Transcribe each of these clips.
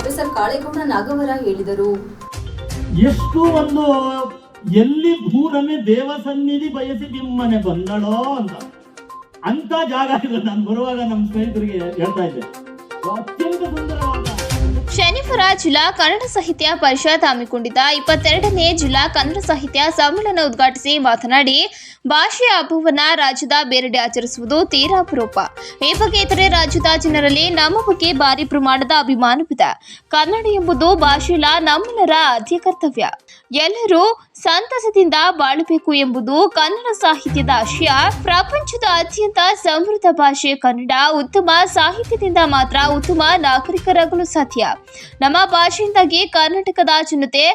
Professor Kalegowda Nagavara ಹೇಳಿದರು. ಎಷ್ಟು ಒಂದು ಎಲ್ಲಿ ಭೂರಮೆ ದೇವ ಸನ್ನಿಧಿ ಬಯಸಿ ನಿಮ್ಮನೆ ಬಂದಳೋ ಅಂತ ಜಾಗ ಇದೆ. ನಾನು ಬರುವಾಗ ನಮ್ಮ ಸ್ನೇಹಿತರಿಗೆ ಹೇಳ್ತಾ ಇದ್ದೆ, ಅತ್ಯಂತ ಸುಂದರವಾದ. ಶನಿವಾರ ಜಿಲ್ಲಾ ಕನ್ನಡ ಸಾಹಿತ್ಯ ಪರಿಷತ್ ಹಮ್ಮಿಕೊಂಡಿದ್ದ 22ನೇ ಜಿಲ್ಲಾ ಕನ್ನಡ ಸಾಹಿತ್ಯ ಸಮ್ಮೇಳನ ಉದ್ಘಾಟಿಸಿ ಮಾತನಾಡಿ, ಭಾಷೆಯ ಹಬ್ಬವನ್ನ ರಾಜ್ಯದ ಬೇರೆಡೆ ಆಚರಿಸುವುದು ತೀರಾ ಅಪರೂಪ. ಈ ಬಗ್ಗೆ ಇತರೆ ರಾಜ್ಯದ ಜನರಲ್ಲಿ ನಮ್ಮ ಬಗ್ಗೆ ಭಾರಿ ಪ್ರಮಾಣದ ಅಭಿಮಾನವಿದೆ. ಕನ್ನಡ ಎಂಬುದು ಭಾಷೆಯಲ್ಲ, ನಮ್ಮೆಲ್ಲರ ಆದ್ಯ ಕರ್ತವ್ಯ. ಎಲ್ಲರೂ ಸಂತಸದಿಂದ ಬಾಳಬೇಕು ಎಂಬುದು ಕನ್ನಡ ಸಾಹಿತ್ಯದ ಆಶಯ. ಪ್ರಪಂಚದ ಅತ್ಯಂತ ಸಮೃದ್ಧ ಭಾಷೆ ಕನ್ನಡ. ಉತ್ತಮ ಸಾಹಿತ್ಯದಿಂದ ಮಾತ್ರ ಉತ್ತಮ ನಾಗರಿಕರಾಗಲು ಸಾಧ್ಯ. ನಮ್ಮ ಭಾಷೆಯಿಂದಾಗಿ ಕರ್ನಾಟಕದ ಜನತೆ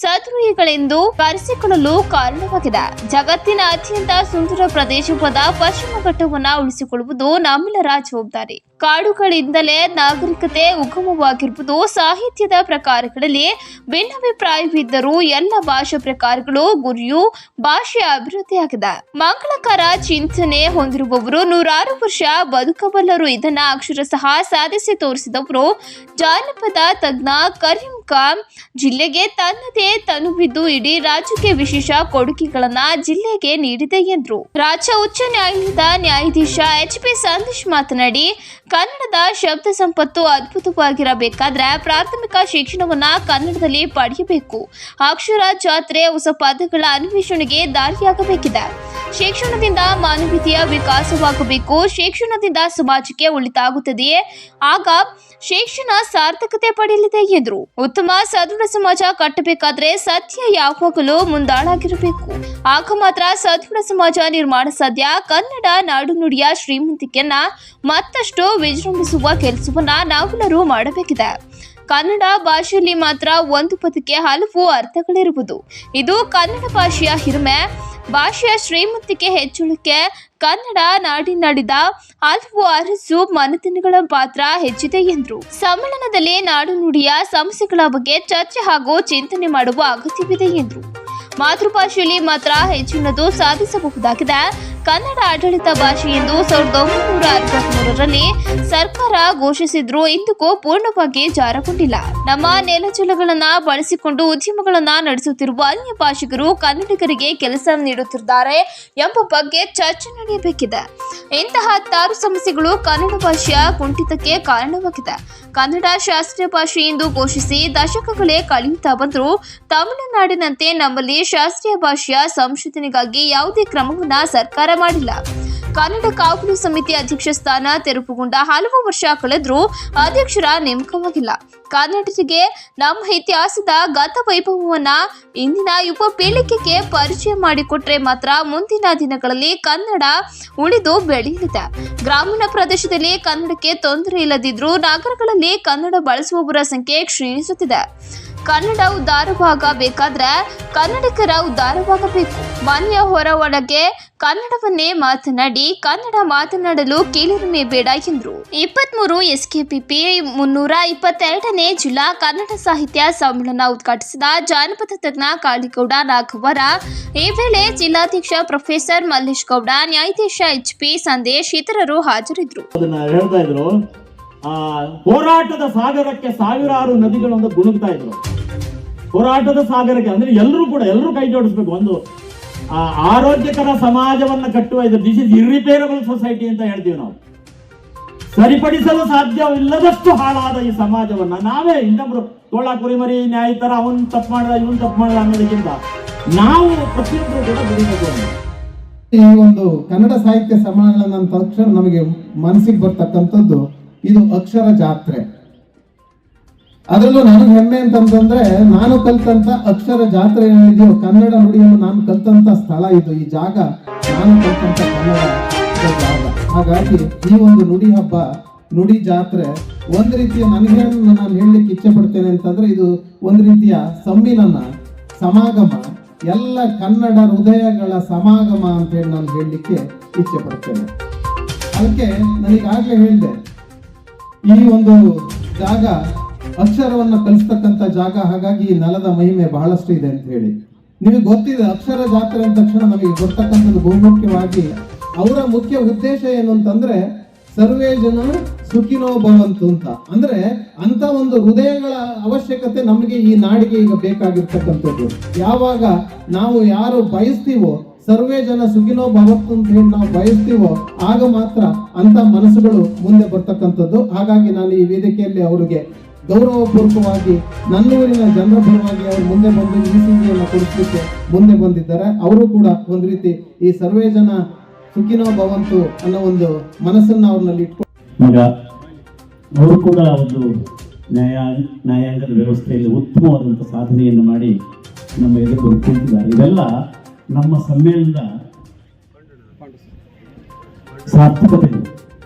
ಸದೃಢಿಗಳೆಂದು ಕರೆಸಿಕೊಳ್ಳಲು ಕಾರಣವಾಗಿದೆ. ಜಗತ್ತಿನ ಅತ್ಯಂತ ಸುಂದರ ಪ್ರದೇಶವಾದ ಪಶ್ಚಿಮ ಘಟ್ಟವನ್ನು ಉಳಿಸಿಕೊಳ್ಳುವುದು ನಮ್ಮೆಲ್ಲರ ಜವಾಬ್ದಾರಿ. ಕಾಡುಗಳಿಂದಲೇ ನಾಗರಿಕತೆ ಉಗಮವಾಗಿರುವುದು. ಸಾಹಿತ್ಯದ ಪ್ರಕಾರಗಳಲ್ಲಿ ಭಿನ್ನಾಭಿಪ್ರಾಯವಿದ್ದರೂ ಎಲ್ಲ ಭಾಷಾ ಪ್ರಕಾರಗಳು ಗುರಿಯು ಭಾಷೆಯ ಅಭಿವೃದ್ಧಿಯಾಗಿದೆ. ಮಂಗಳಕರ ಚಿಂತನೆ ಹೊಂದಿರುವವರು ನೂರಾರು ವರ್ಷ ಬದುಕಬಲ್ಲರು. ಇದನ್ನ ಅಕ್ಷರಶಃ ಸಾಧಿಸಿ ತೋರಿಸಿದವರು ಜಾನಪದ ತಜ್ಞ ಕರೀಂ ಖಾನ್. ಜಿಲ್ಲೆಗೆ ತನ್ನದೇ ತನುವಿದ್ದು ಇಡೀ ರಾಜ್ಯಕ್ಕೆ ವಿಶೇಷ ಕೊಡುಗೆಗಳನ್ನ ಜಿಲ್ಲೆಗೆ ನೀಡಿದೆ ಎಂದರು. ರಾಜ್ಯ ಉಚ್ಚ ನ್ಯಾಯಾಲಯದ ನ್ಯಾಯಾಧೀಶ HP ಸಂದೇಶ್ ಮಾತನಾಡಿ, ಕನ್ನಡದ ಶಬ್ದ ಸಂಪತ್ತು ಅದ್ಭುತವಾಗಿರಬೇಕಾದ್ರೆ ಪ್ರಾಥಮಿಕ ಶಿಕ್ಷಣವನ್ನ ಕನ್ನಡದಲ್ಲಿ ಪಡೆಯಬೇಕು. ಅಕ್ಷರ ಜಾತ್ರೆ ಹೊಸ ಪದಗಳ ಅನ್ವೇಷಣೆಗೆ ದಾರಿಯಾಗಬೇಕಿದೆ. ಶಿಕ್ಷಣದಿಂದ ಮಾನವೀಯತೆಯ ವಿಕಾಸವಾಗಬೇಕು. ಶಿಕ್ಷಣದಿಂದ ಸಮಾಜಕ್ಕೆ ಒಳಿತಾಗುತ್ತದೆಯೇ, ಆಗ ಶಿಕ್ಷಣ ಸಾರ್ಥಕತೆ ಪಡೆಯಲಿದೆ ಎಂದರು. ಉತ್ತಮ ಸದೃಢ ಸಮಾಜ ಕಟ್ಟಬೇಕಾದ್ರೆ ಸತ್ಯ ಯಾವಾಗಲೂ ಮುಂದಾಳಾಗಿರಬೇಕು. ಆಗ ಮಾತ್ರ ಸದೃಢ ಸಮಾಜ ನಿರ್ಮಾಣ ಸಾಧ್ಯ. ಕನ್ನಡ ನಾಡು ನುಡಿಯ ಶ್ರೀಮಂತಿಕೆಯನ್ನ ಮತ್ತಷ್ಟು ವಿಜೃಂಭಿಸುವ ಕೆಲಸವನ್ನ ನಾವೆಲ್ಲರೂ ಮಾಡಬೇಕಿದೆ. ಕನ್ನಡ ಭಾಷೆಯಲ್ಲಿ ಮಾತ್ರ ಒಂದು ಪದಕ್ಕೆ ಹಲವು ಅರ್ಥಗಳಿರುವುದು. ಇದು ಕನ್ನಡ ಭಾಷೆಯ ಹಿರಿಮೆ. ಭಾಷೆಯ ಶ್ರೀಮಂತಿಕೆ ಹೆಚ್ಚಳಕ್ಕೆ ಕನ್ನಡ ನಾಡಿನಾಡಿದ ಹಲವು ಅರಸು ಮನೆತನಗಳ ಪಾತ್ರ ಹೆಚ್ಚಿದೆ ಎಂದರು. ಸಮ್ಮೇಳನದಲ್ಲಿ ನಾಡು ನುಡಿಯ ಸಮಸ್ಯೆಗಳ ಬಗ್ಗೆ ಚರ್ಚೆ ಹಾಗೂ ಚಿಂತನೆ ಮಾಡುವ ಅಗತ್ಯವಿದೆ ಎಂದರು. ಮಾತೃಭಾಷೆಯಲ್ಲಿ ಮಾತ್ರ ಹೆಚ್ಚಿನದು ಸಾಧಿಸಬಹುದಾಗಿದೆ. ಕನ್ನಡ ಆಡಳಿತ ಭಾಷೆ ಎಂದು 1963ರಲ್ಲಿ ಸರ್ಕಾರ ಘೋಷಿಸಿದ್ರು. ಇಂದಿಗೂ ಪೂರ್ಣವಾಗಿ ಜಾರಗೊಂಡಿಲ್ಲ. ನಮ್ಮ ನೆಲಜಲಗಳನ್ನ ಬಳಸಿಕೊಂಡು ಉದ್ಯಮಗಳನ್ನ ನಡೆಸುತ್ತಿರುವ ಅನ್ಯ ಭಾಷಿಗರು ಕನ್ನಡಿಗರಿಗೆ ಕೆಲಸ ನೀಡುತ್ತಿದ್ದಾರೆ ಎಂಬ ಬಗ್ಗೆ ಚರ್ಚೆ ನಡೆಯಬೇಕಿದೆ. ಇಂತಹ ಹತ್ತಾರು ಸಮಸ್ಯೆಗಳು ಕನ್ನಡ ಭಾಷೆಯ ಕುಂಠಿತಕ್ಕೆ ಕಾರಣವಾಗಿದೆ. ಕನ್ನಡ ಶಾಸ್ತ್ರೀಯ ಭಾಷೆ ಎಂದು ಘೋಷಿಸಿ ದಶಕಗಳೇ ಕಳೆಯುತ್ತಾ ಬಂದರೂ ತಮಿಳುನಾಡಿನಂತೆ ನಮ್ಮಲ್ಲಿ ಶಾಸ್ತ್ರೀಯ ಭಾಷೆಯ ಸಂಶೋಧನೆಗಾಗಿ ಯಾವುದೇ ಕ್ರಮವನ್ನ ಸರ್ಕಾರ ಮಾಡಿಲ್ಲ. ಕನ್ನಡ ಕಾವಲು ಸಮಿತಿ ಅಧ್ಯಕ್ಷ ಸ್ಥಾನ ತೆರವುಗೊಂಡ ಹಲವು ವರ್ಷ ಕಳೆದರೂ ಅಧ್ಯಕ್ಷರ ನೇಮಕವಾಗಿಲ್ಲ. ಕನ್ನಡಿಗರಿಗೆ ನಮ್ಮ ಇತಿಹಾಸದ ಗತ ವೈಭವವನ್ನ ಇಂದಿನ ಯುವ ಪೀಳಿಗೆಗೆ ಪರಿಚಯ ಮಾಡಿಕೊಟ್ರೆ ಮಾತ್ರ ಮುಂದಿನ ದಿನಗಳಲ್ಲಿ ಕನ್ನಡ ಉಳಿದು ಬೆಳೆಯಲಿದೆ. ಗ್ರಾಮೀಣ ಪ್ರದೇಶದಲ್ಲಿ ಕನ್ನಡಕ್ಕೆ ತೊಂದರೆ ಇಲ್ಲದಿದ್ರೂ ನಗರಗಳಲ್ಲಿ ಕನ್ನಡ ಬಳಸುವವರ ಸಂಖ್ಯೆ ಕ್ಷೀಣಿಸುತ್ತಿದೆ. ಕನ್ನಡ ಉದ್ಧಾರವಾಗಬೇಕಾದ್ರೆ ಕನ್ನಡಿಗರ ಉದ್ಧಾರವಾಗಬೇಕು. ಮನೆಯ ಹೊರ ಒಳಗೆ ಕನ್ನಡವನ್ನೇ ಮಾತನಾಡಿ. ಕನ್ನಡ ಮಾತನಾಡಲು ಕೀಳರಿಮೆ ಬೇಡ ಎಂದರು. 23 SKPP 322ನೇ ಜಿಲ್ಲಾ ಕನ್ನಡ ಸಾಹಿತ್ಯ ಸಮ್ಮೇಳನ ಉದ್ಘಾಟಿಸಿದ ಜಾನಪದ ತಜ್ಞ ಕಾಳೇಗೌಡ ನಾಗವರ. ಈ ವೇಳೆ ಜಿಲ್ಲಾಧ್ಯಕ್ಷ ಪ್ರೊಫೆಸರ್ ಮಲ್ಲೇಶ್ ಗೌಡ, ನ್ಯಾಯಾಧೀಶ HP ಸಂದೇಶ್ ಇತರರು ಹಾಜರಿದ್ದರು. ಹೋರಾಟದ ಸಾಗರಕ್ಕೆ ಸಾವಿರಾರು ನದಿಗಳೊಂದು ಗುಣುಗ್ತಾ ಇದ್ರು. ಹೋರಾಟದ ಸಾಗರಕ್ಕೆ ಅಂದ್ರೆ ಎಲ್ಲರೂ ಕೈ ಜೋಡಿಸ್ಬೇಕು. ಒಂದು ಆರೋಗ್ಯಕರ ಸಮಾಜವನ್ನ ಕಟ್ಟುವ ಇದು ದಿಸ್ ಇಸ್ ಇರ್ರಿಪೇರಬಲ್ ಸೊಸೈಟಿ ಅಂತ ಹೇಳ್ತೀವಿ ನಾವು. ಸರಿಪಡಿಸಲು ಸಾಧ್ಯವಿಲ್ಲದಷ್ಟು ಹಾಳಾದ ಈ ಸಮಾಜವನ್ನ ನಾವೇ ಇನ್ನೊಬ್ರು ತೋಳ ಕುರಿಮರಿ ನ್ಯಾಯ ತರ ಅವನ್ ತಪ್ಪು ಮಾಡಿದ ಇವನ್ ತಪ್ಪು ಮಾಡಿದ ಅನ್ನೋದಕ್ಕಿಂತ ನಾವು ಪ್ರತಿಯೊಬ್ಬರು ಕೂಡ ದುಡಿಬೇಕು. ಈ ಒಂದು ಕನ್ನಡ ಸಾಹಿತ್ಯ ಸಮ್ಮೇಳನ ಅಂತ ತಕ್ಷಣ ನಮಗೆ ಮನಸ್ಸಿಗೆ ಬರ್ತಕ್ಕಂಥದ್ದು ಇದು ಅಕ್ಷರ ಜಾತ್ರೆ. ಅದರಲ್ಲೂ ನನಗೆ ಹೆಮ್ಮೆ ಅಂತಂದ್ರೆ ನಾನು ಕಲ್ತಂತ ಅಕ್ಷರ ಜಾತ್ರೆ ಏನಿದೆಯೋ ಕನ್ನಡ ನುಡಿಯನ್ನು ನಾನು ಕಲ್ತಂತ ಸ್ಥಳ ಇದು. ಈ ಜಾಗ ನಾನು ಕಲ್ತಂತ ಕನ್ನಡ ಜಾಗ. ಹಾಗಾಗಿ ಈ ಒಂದು ನುಡಿ ಹಬ್ಬ, ನುಡಿ ಜಾತ್ರೆ ಒಂದು ರೀತಿಯ ನನಗೇನು ನಾನು ಹೇಳಲಿಕ್ಕೆ ಇಚ್ಛೆ ಪಡ್ತೇನೆ ಅಂತಂದ್ರೆ ಇದು ಒಂದು ರೀತಿಯ ಸಮ್ಮಿಲನ, ಸಮಾಗಮ, ಎಲ್ಲ ಕನ್ನಡ ಹೃದಯಗಳ ಸಮಾಗಮ ಅಂತ ಹೇಳಿ ನಾನು ಹೇಳಲಿಕ್ಕೆ ಇಚ್ಛೆ ಪಡ್ತೇನೆ. ಅದಕ್ಕೆ ನನಗಾಗಲೇ ಹೇಳಿದೆ, ಈ ಒಂದು ಜಾಗ ಅಕ್ಷರವನ್ನು ಕಲಿಸ್ತಕ್ಕಂಥ ಜಾಗ. ಹಾಗಾಗಿ ಈ ನೆಲದ ಮಹಿಮೆ ಬಹಳಷ್ಟು ಇದೆ ಅಂತ ಹೇಳಿ ನಿಮಗೆ ಗೊತ್ತಿದೆ. ಅಕ್ಷರ ಜಾತ್ರೆ ಅಂದ ತಕ್ಷಣ ನಮಗೆ ಗೊತ್ತಕ್ಕಂಥದ್ದು ಬಹುಮುಖ್ಯವಾಗಿ ಅವರ ಮುಖ್ಯ ಉದ್ದೇಶ ಏನು ಅಂತಂದ್ರೆ ಸರ್ವೇ ಜನ ಸುಖಿನೋ ಭವಂತು ಅಂತ. ಅಂದ್ರೆ ಅಂತ ಒಂದು ಹೃದಯಗಳ ಅವಶ್ಯಕತೆ ನಮಗೆ ಈ ನಾಡಿಗೆ ಈಗ ಬೇಕಾಗಿರ್ತಕ್ಕಂಥದ್ದು. ಯಾವಾಗ ನಾವು ಯಾರು ಬಯಸ್ತೀವೋ, ಸರ್ವೇ ಜನ ಸುಖಿನೋ ಭವಂತು ಅಂತ ಹೇಳಿ ನಾವು ಬಯಸ್ತೀವೋ, ಆಗ ಮಾತ್ರ ಅಂತ ಮನಸ್ಸುಗಳು ಮುಂದೆ ಬರ್ತಕ್ಕಂಥದ್ದು. ಹಾಗಾಗಿ ನಾನು ಈ ವೇದಿಕೆಯಲ್ಲಿ ಅವರಿಗೆ ಗೌರವಪೂರ್ವಕವಾಗಿ ನನ್ನೂರಿನ ಜನರ ಪರವಾಗಿ ಅವರು ಮುಂದೆ ಬಂದು ECGಯನ್ನು ಕೊಡಿಸಲಿಕ್ಕೆ ಮುಂದೆ ಬಂದಿದ್ದಾರೆ. ಅವರು ಕೂಡ ಒಂದು ರೀತಿ ಈ ಸರ್ವೇ ಜನ ಸುಖಿನೋ ಭವಂತು ಅನ್ನೋ ಒಂದು ಮನಸ್ಸನ್ನು ಅವ್ರನ್ನಲ್ಲಿ ಇಟ್ಕೊಂಡು ಮಗ ಅವರು ಕೂಡ ಒಂದು ನ್ಯಾಯಾಂಗದ ವ್ಯವಸ್ಥೆಯಲ್ಲಿ ಉತ್ತಮವಾದಂಥ ಸಾಧನೆಯನ್ನು ಮಾಡಿ ನಮ್ಮ ಎದುರು ಕೂತಿದ್ದಾರೆ. ಇದೆಲ್ಲ ನಮ್ಮ ಸಮ್ಮೇಳನದ ಸಾರ್ಥಕತೆ.